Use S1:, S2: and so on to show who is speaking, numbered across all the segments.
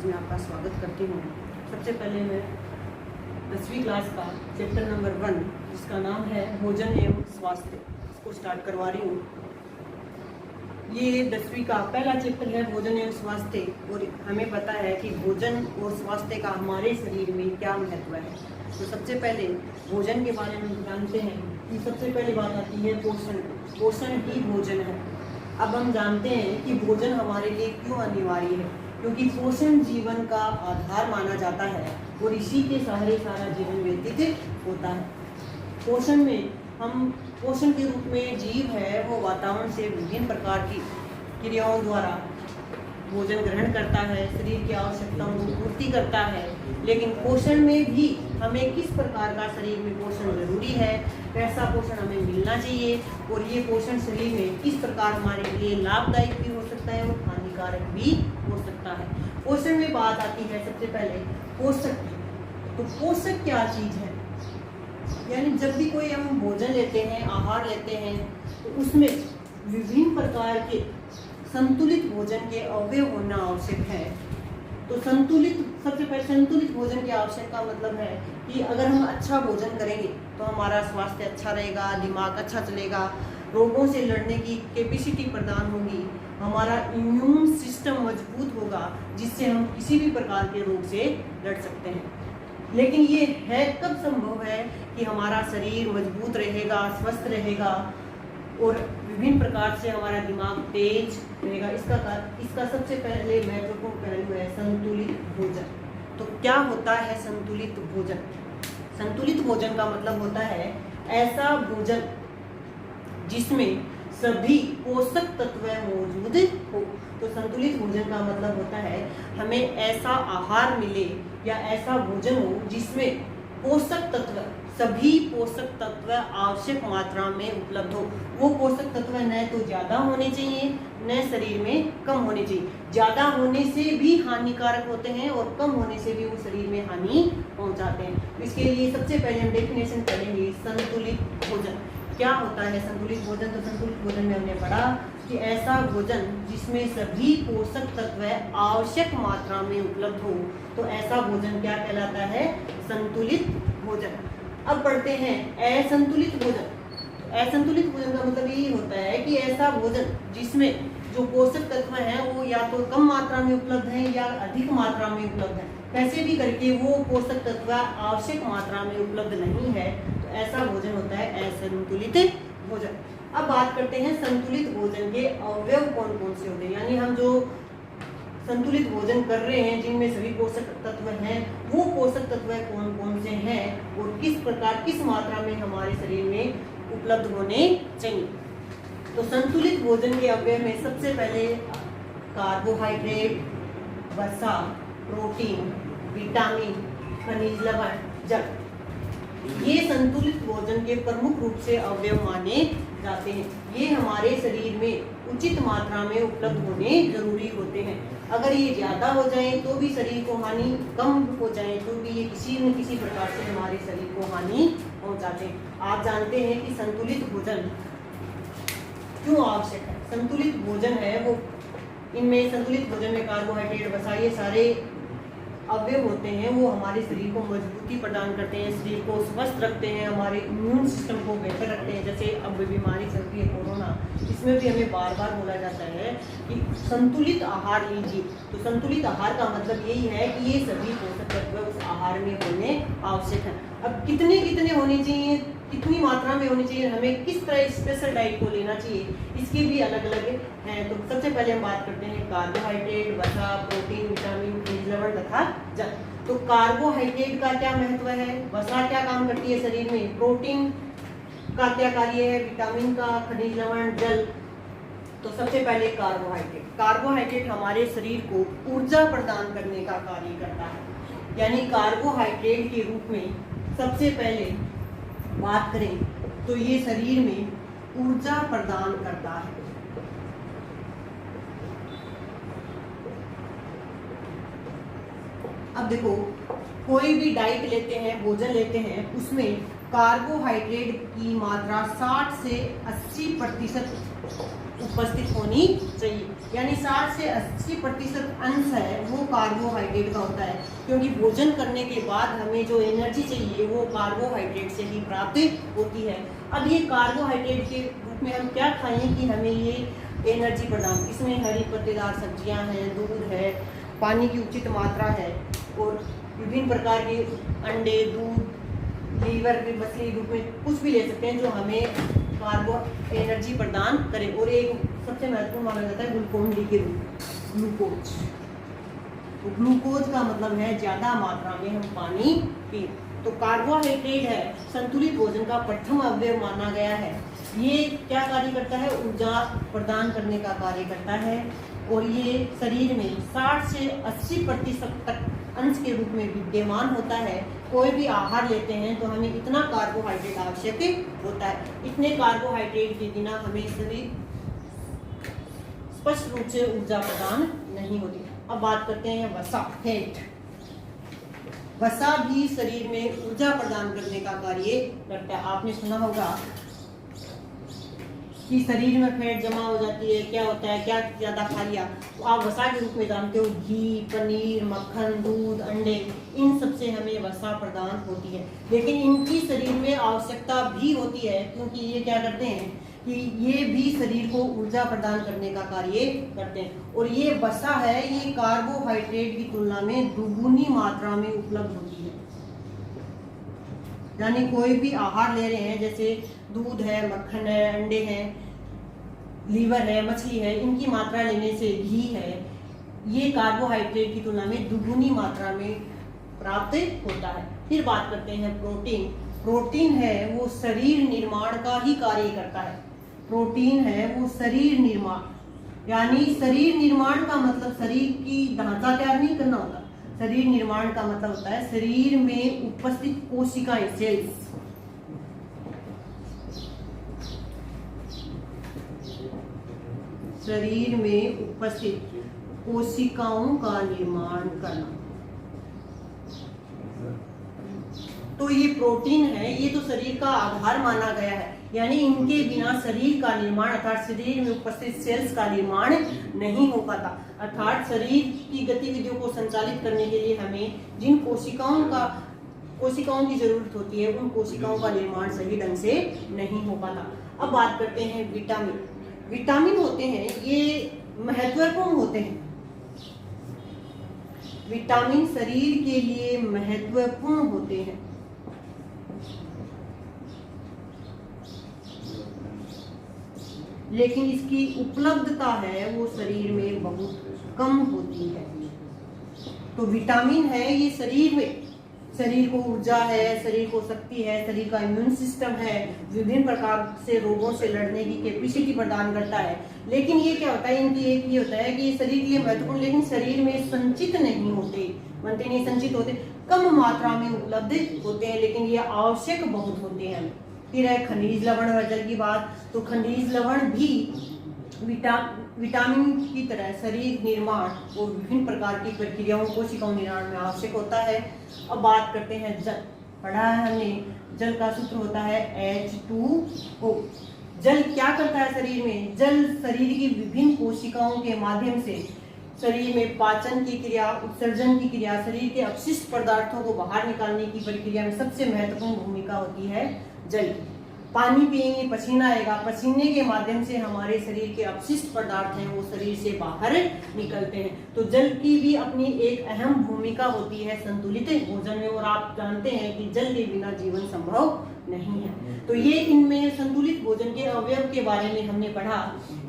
S1: में आपका स्वागत करती हूँ। सबसे पहले मैं 10वीं क्लास का चैप्टर नंबर 1 जिसका नाम है भोजन एवं स्वास्थ्य, इसको स्टार्ट करवा रही हूँ। ये 10वीं का पहला चैप्टर है भोजन एवं स्वास्थ्य, और हमें पता है कि भोजन और स्वास्थ्य का हमारे शरीर में क्या महत्व है। तो सबसे पहले भोजन के बारे में जानते हैं कि सबसे पहली बात आती है पोषण। पोषण ही भोजन है। अब हम जानते हैं कि भोजन हमारे लिए क्यों अनिवार्य है, क्योंकि पोषण जीवन का आधार माना जाता है और इसी के सहारे सारा जीवन व्यतीत होता है। पोषण में हम पोषण के रूप में जीव है वो वातावरण से विभिन्न प्रकार की क्रियाओं द्वारा भोजन ग्रहण करता है, शरीर की आवश्यकताओं को पूर्ति करता है। लेकिन पोषण में भी हमें किस प्रकार का शरीर में पोषण जरूरी है, कैसा पोषण हमें मिलना चाहिए, और ये पोषण शरीर में किस प्रकार हमारे लिए लाभदायक भी हो सकता है और हानिकारक भी हो सकता है। पोषण में बात आती है सबसे पहले पोषक। तो पोषक क्या चीज है, यानी जब भी कोई हम भोजन लेते हैं, आहार लेते हैं, तो उसमें विभिन्न प्रकार के संतुलित भोजन के अवयव होना आवश्यक है। तो सबसे पहले संतुलित भोजन की आवश्यक का मतलब है कि अगर हम अच्छा भोजन करेंगे तो हमारा स्वास्थ्य अच्छा रहेगा, दिमाग अच्छा चलेगा, रोगों से लड़ने की कैपेसिटी प्रदान होगी, हमारा इम्यून सिस्टम मजबूत होगा, जिससे हम किसी भी प्रकार के रोग से लड़ सकते हैं। लेकिन ये है कब संभव है कि हमारा शरीर मजबूत रहेगा, स्वस्थ रहेगा और विभिन्न प्रकार से हमारा दिमाग तेज रहेगा। इसका सबसे पहले महत्वपूर्ण पहलू है संतुलित भोजन। तो क्या होता है संतुलित भोजन? संतुलित भोजन का मतलब होता है ऐसा भोजन जिसमें सभी पोषक तत्व मौजूद हो। तो संतुलित भोजन का मतलब होता है हमें ऐसा आहार मिले या ऐसा भोजन हो जिसमें पोषक तत्व, सभी पोषक तत्व आवश्यक मात्रा में उपलब्ध हो। वो पोषक तत्व न तो ज्यादा होने चाहिए न शरीर में कम होने चाहिए। ज्यादा होने से भी हानिकारक होते हैं और कम होने से भी वो शरीर में हानि पहुंचाते हैं। इसके लिए सबसे पहले हम डेफिनेशन करेंगे संतुलित भोजन। क्या होता है संतुलित भोजन? तो संतुलित भोजन में हमने पढ़ा कि ऐसा भोजन जिसमें सभी पोषक तत्व आवश्यक मात्रा में उपलब्ध हो, तो ऐसा भोजन क्या कहलाता है? संतुलित भोजन। अब पढ़ते हैं असंतुलित भोजन। असंतुलित भोजन का मतलब यही होता है कि ऐसा भोजन जिसमें जो पोषक तत्व हैं वो या तो कम मात्रा में उपलब्ध हैं या अधिक मात्रा में उपलब्ध हैं। कैसे भी करके वो पोषक तत्व आवश्यक मात्रा में उपलब्ध नहीं है, तो ऐसा भोजन होता है असंतुलित भोजन। अब बात करते हैं संतुलित भोजन के अवयव कौन कौन से होते हैं, यानी हम जो संतुलित भोजन कर रहे हैं जिनमें सभी पोषक तत्व हैं, वो पोषक तत्व कौन कौन से हैं और किस प्रकार किस मात्रा में हमारे शरीर में उपलब्ध होने चाहिए। तो संतुलित भोजन के अवयव में सबसे पहले कार्बोहाइड्रेट, वसा, प्रोटीन, विटामिन, खनिज लवण, जल, ये संतुलित भोजन के प्रमुख रूप से अवयव माने जाते हैं। ये हमारे शरीर में उचित मात्रा में उपलब्ध होने जरूरी होते हैं। अगर ये ज्यादा हो जाए तो भी शरीर को हानि, कम हो जाए तो भी ये किसी न किसी प्रकार से हमारे शरीर को हानि पहुंचाते हैं। आप जानते हैं कि संतुलित भोजन क्यों आवश्यक है? संतुलित भोजन है वो, इनमें संतुलित भोजन में कार्बोहाइड्रेट, वसा, ये सारे अवयव होते हैं, वो हमारे शरीर को मजबूती प्रदान करते हैं, शरीर को स्वस्थ रखते हैं, हमारे इम्यून सिस्टम को बेहतर रखते हैं। जैसे अब बीमारी चल रही है कोरोना, इसमें भी हमें बार बार बोला जाता है कि संतुलित आहार लीजिए। तो संतुलित आहार का मतलब यही है कि ये सभी पोषक तत्व उस आहार में होने आवश्यक है। अब कितने कितने होने चाहिए, कितनी मात्रा में होनी चाहिए, हमें किस तरह स्पेशल डाइट को लेना चाहिए, इसके भी अलग अलग हैं। तो सबसे पहले हम बात करते हैं कार्बोहाइड्रेट, वसा, प्रोटीन, विटामिन, खनिज लवण तथा जल। तो कार्बोहाइड्रेट का क्या महत्व है, वसा क्या काम करती है शरीर में, प्रोटीन का क्या कार्य है, विटामिन का, खनिज लवण, जल। तो सबसे पहले कार्बोहाइड्रेट। कार्बोहाइड्रेट हमारे शरीर को ऊर्जा प्रदान करने का कार्य करता है, यानी कार्बोहाइड्रेट के रूप में सबसे पहले बात करें तो ये शरीर में ऊर्जा प्रदान करता है। अब देखो, कोई भी डाइट लेते हैं, भोजन लेते हैं, उसमें कार्बोहाइड्रेट की मात्रा 60 से 80% उपस्थित होनी चाहिए। यानी 60 से 80% अंश है वो कार्बोहाइड्रेट का होता है, क्योंकि भोजन करने के बाद हमें जो एनर्जी चाहिए वो कार्बोहाइड्रेट से ही प्राप्त होती है। अब ये कार्बोहाइड्रेट के रूप में हम क्या खाएं कि हमें ये एनर्जी प्रदान, इसमें हरी पत्तेदार सब्जियां हैं, दूध है, पानी की उचित मात्रा है और विभिन्न प्रकार के अंडे, दूध, लीवर के मछली रूप में कुछ भी ले सकते हैं जो हमें कार्बो एनर्जी प्रदान करे। और एक सबसे महत्वपूर्ण माना जाता है ग्लूकोन डी के रूप, ग्लूकोज। तो ग्लूकोज का मतलब है ज्यादा मात्रा में हम पानी पिए। तो कार्बोहाइड्रेट है संतुलित भोजन का प्रथम अवयव माना गया है। ये क्या कार्य करता है? ऊर्जा प्रदान करने का कार्य करता है और ये शरीर में 60 से 80% तक अंश के रूप में विद्यमान होता है। कोई भी आहार लेते हैं तो हमें इतना कार्बोहाइड्रेट आवश्यक होता है। इतने कार्बोहाइड्रेट के बिना हमें शरीर स्पष्ट रूप से ऊर्जा प्रदान नहीं होती। अब बात करते हैं वसा, फैट। वसा भी शरीर में ऊर्जा प्रदान करने का कार्य करता है। आपने सुना होगा कि शरीर में फैट जमा हो जाती है, क्या होता है, क्या ज्यादा खा लिया, तो आप वसा के रूप में जानते हो घी, पनीर, मक्खन, दूध, अंडे, इन सब से हमें वसा प्रदान होती है। लेकिन इनकी शरीर में आवश्यकता भी होती है, क्योंकि ये क्या करते हैं कि ये भी शरीर को ऊर्जा प्रदान करने का कार्य करते हैं। और ये वसा है, ये कार्बोहाइड्रेट की तुलना में दुगुनी मात्रा में उपलब्ध होती है। यानी कोई भी आहार ले रहे हैं, जैसे दूध है, मक्खन है, अंडे हैं, लीवर है, मछली है, इनकी मात्रा लेने से, घी है, ये कार्बोहाइड्रेट की तुलना में दुगुनी मात्रा में प्राप्त होता है। फिर बात करते हैं प्रोटीन। प्रोटीन है वो शरीर निर्माण का ही कार्य करता है। प्रोटीन है वो शरीर निर्माण, यानी शरीर निर्माण का मतलब शरीर की ढांचा तैयार नहीं करना होता। शरीर निर्माण का मतलब होता है शरीर में उपस्थित कोशिकाएं, सेल्स। शरीर में उपस्थित कोशिकाओं का निर्माण करना। तो ये प्रोटीन है, ये तो शरीर का आधार माना गया है। यानी इनके बिना शरीर का निर्माण अर्थात शरीर में उपस्थित सेल्स का निर्माण नहीं हो पाता। अर्थात शरीर की गतिविधियों को संचालित करने के लिए हमें जिन कोशिकाओं की जरूरत होती है, उन कोशिकाओं का निर्माण सही ढंग से नहीं हो पाता। अब बात करते हैं विटामिन। विटामिन होते हैं ये महत्वपूर्ण होते हैं। विटामिन शरीर के लिए महत्वपूर्ण होते हैं। लेकिन इसकी उपलब्धता है वो शरीर में बहुत कम होती है। तो विटामिन है ये शरीर में, शरीर को ऊर्जा है, शरीर को शक्ति है, शरीर का इम्यून सिस्टम है, विभिन्न प्रकार से रोगों से लड़ने की कैपेसिटी प्रदान करता है। लेकिन ये क्या होता है, इनकी एक ये होता है कि ये शरीर के लिए महत्वपूर्ण, लेकिन शरीर में संचित नहीं होते, बनते नहीं, संचित होते, कम मात्रा में उपलब्ध होते हैं, लेकिन ये आवश्यक बहुत होते हैं। फिर है खनिज लवण और जल की बात। तो खनिज लवण भी विटामिन की तरह शरीर निर्माण और विभिन्न प्रकार की प्रक्रियाओं कोशिकाओं निर्माण में आवश्यक होता है। अब बात करते हैं जल। पढ़ा है हमने, जल का सूत्र होता है H2O। जल क्या करता है शरीर में? जल शरीर की विभिन्न कोशिकाओं के माध्यम से शरीर में पाचन की क्रिया, उत्सर्जन की क्रिया, शरीर के अपशिष्ट पदार्थों को बाहर निकालने की प्रक्रिया में सबसे महत्वपूर्ण भूमिका होती है जल। पानी पिएंगे, पसीना आएगा, पसीने के माध्यम से हमारे शरीर के अपशिष्ट पदार्थ हैं वो शरीर से बाहर निकलते हैं। तो जल की भी अपनी एक अहम भूमिका होती है संतुलित भोजन में। और आप जानते हैं कि जल के बिना जीवन संभव नहीं है। तो ये इनमें संतुलित भोजन के अवयव के बारे में हमने पढ़ा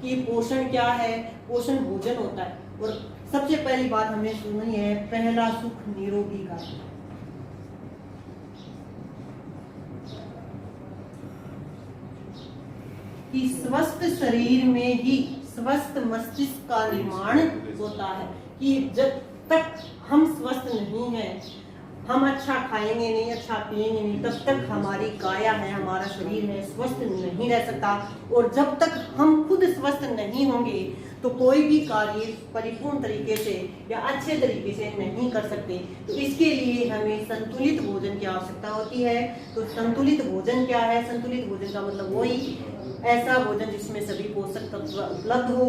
S1: कि पोषण क्या है, पोषण भोजन होता है। और सबसे पहली बात हमने सुनी है, पहला सुख निरोगी का। कि स्वस्थ शरीर में ही स्वस्थ मस्तिष्क का निर्माण होता है। कि जब तक हम स्वस्थ नहीं हैं, हम अच्छा खाएंगे नहीं, अच्छा पिएंगे नहीं, तब तक हमारी काया है, हमारा शरीर है, स्वस्थ नहीं रह सकता। और जब तक हम खुद स्वस्थ नहीं होंगे तो कोई भी कार्य परिपूर्ण तरीके से या अच्छे तरीके से नहीं कर सकते। तो इसके लिए हमें संतुलित भोजन की आवश्यकता होती है। तो संतुलित भोजन क्या है? संतुलित भोजन का मतलब वही ऐसा भोजन जिसमें सभी पोषक तत्व उपलब्ध हो।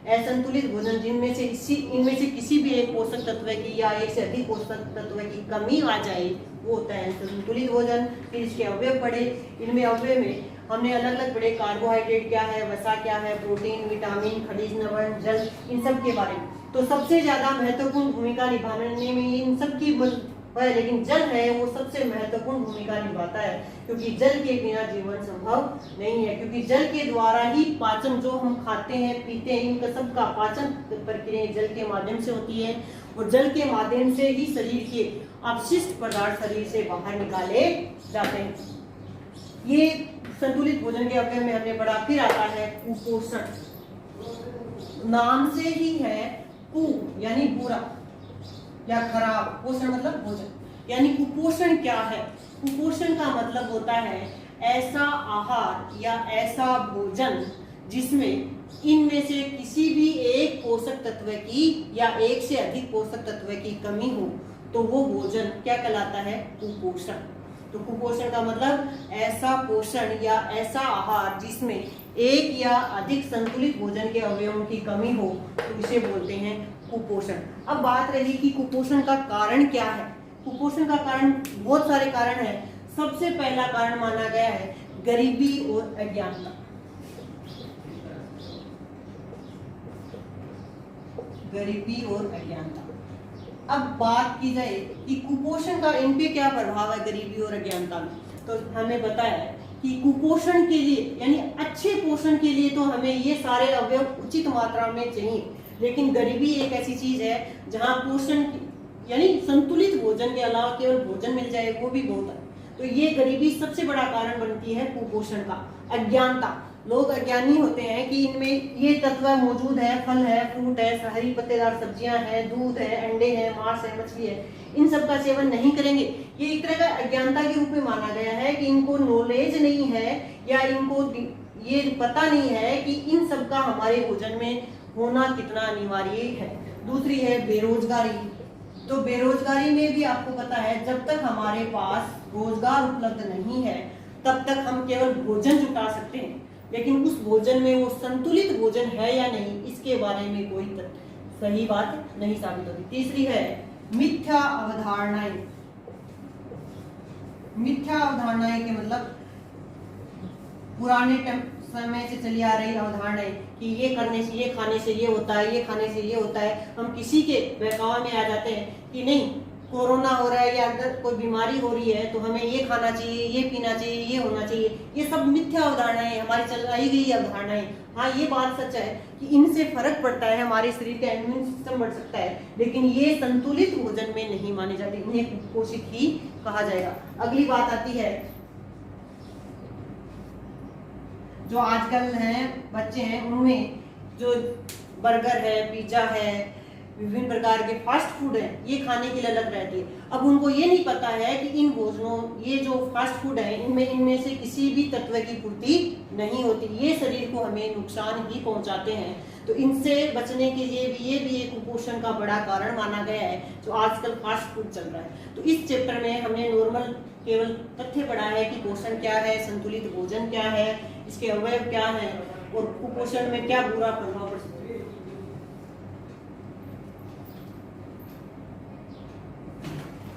S1: असंतुलित भोजन जिनमें से इनमें से किसी भी एक पोषक तत्व की या एक से अधिक पोषक तत्व की कमी आ जाए, वो होता है संतुलित भोजन। फिर इसके अवयव पढ़े, इनमें अवयव में हमने अलग अलग पढ़े, कार्बोहाइड्रेट क्या है, वसा क्या है, प्रोटीन, विटामिन, खनिज, लवण, जल, इन सब के बारे में। तो सबसे ज्यादा महत्वपूर्ण भूमिका निभाने में इन सब की है, लेकिन जल है वो सबसे महत्वपूर्ण भूमिका निभाता है, क्योंकि जल के बिना जीवन संभव नहीं है। क्योंकि जल के द्वारा ही पाचन, जो हम खाते हैं पीते हैं, इनका सबका पाचन प्रक्रिया जल के माध्यम से होती है, और जल के माध्यम से ही शरीर के अपशिष्ट पदार्थ शरीर से बाहर निकाले जाते हैं। ये संतुलित भोजन के अवयव में हमने पढ़ा। फिर आता है कुपोषण। नाम से ही है कु यानी बुरा या खराब, पोषण मतलब भोजन। यानी कुपोषण क्या है? कुपोषण का मतलब होता है ऐसा आहार या ऐसा भोजन जिसमें इनमें से किसी भी एक पोषक तत्व की या एक से अधिक पोषक तत्व की कमी हो, तो वो भोजन क्या कहलाता है? कुपोषण। तो कुपोषण का मतलब ऐसा पोषण या ऐसा आहार जिसमें एक या अधिक संतुलित भोजन के अवयवों की कमी हो, तो इसे बोलते हैं कुपोषण। अब बात रही कि कुपोषण का कारण क्या है। कुपोषण का कारण बहुत सारे कारण है। सबसे पहला कारण माना गया है गरीबी और अज्ञानता। गरीबी और अज्ञानता। अब बात की जाए कि कुपोषण का इन पे क्या प्रभाव है गरीबी और अज्ञानता में, तो हमें बताया है कि कुपोषण के लिए यानी अच्छे पोषण के लिए तो हमें ये सारे अवयव उचित मात्रा में चाहिए, लेकिन गरीबी एक ऐसी चीज है जहां पोषण यानी संतुलित भोजन के अलावा केवल भोजन मिल जाए वो भी बहुत है। तो ये गरीबी सबसे बड़ा कारण बनती है कुपोषण का। अज्ञानता, लोग अज्ञानी होते हैं कि इनमें ये तत्व मौजूद है, फल है, फ्रूट है, हरी पत्तेदार सब्जियां हैं, दूध है, अंडे हैं, मांस है, मछली है, इन सब का सेवन नहीं करेंगे। ये एक तरह का अज्ञानता के रूप में माना गया है कि इनको नॉलेज नहीं है या इनको ये पता नहीं है कि इन सब का हमारे भोजन में होना कितना अनिवार्य है। दूसरी है बेरोजगारी। तो बेरोजगारी में भी आपको पता है जब तक हमारे पास रोजगार उपलब्ध नहीं है तब तक हम केवल भोजन जुटा सकते हैं, लेकिन उस भोजन में वो संतुलित भोजन है या नहीं इसके बारे में कोई सही बात नहीं साबित होती। तीसरी है मिथ्या अवधारणाएं। मिथ्या अवधारणाएं के मतलब पुराने समय से चली आ रही अवधारणाएं कि ये करने से, ये खाने से ये होता है, ये खाने से ये होता है। हम किसी के बहकावा में आ जाते हैं कि नहीं कोरोना हो रहा है या अगर कोई बीमारी हो रही है तो हमें ये खाना चाहिए, ये पीना चाहिए, ये होना चाहिए। ये सब मिथ्या अवधारणाएं, हमारी चलाई गई अवधारणाएं। हाँ, ये बात सच है कि इनसे फर्क पड़ता है, हमारे शरीर का इम्यून सिस्टम बढ़ सकता है, लेकिन ये संतुलित भोजन में नहीं माने जाते, इन्हें कुपोषित ही कहा जाएगा। अगली बात आती है जो आजकल हैं बच्चे हैं उनमें जो बर्गर है, पिज्जा है, विभिन्न प्रकार के फास्ट फूड है, ये खाने के लिए अलग रहती है। अब उनको ये नहीं पता है कि इन भोजनों, ये जो फास्ट फूड है इनमें से किसी भी तत्व की पूर्ति नहीं होती, ये शरीर को हमें नुकसान ही पहुंचाते हैं। तो इनसे बचने के लिए भी ये भी एक कुपोषण का बड़ा कारण माना गया है जो आजकल फास्ट फूड चल रहा है। तो इस चैप्टर में हमने नॉर्मल केवल तथ्य पढ़ा है कि पोषण क्या है, संतुलित भोजन क्या है, इसके अवयव क्या है और कुपोषण में क्या बुरा प्रभाव पड़ सकता है।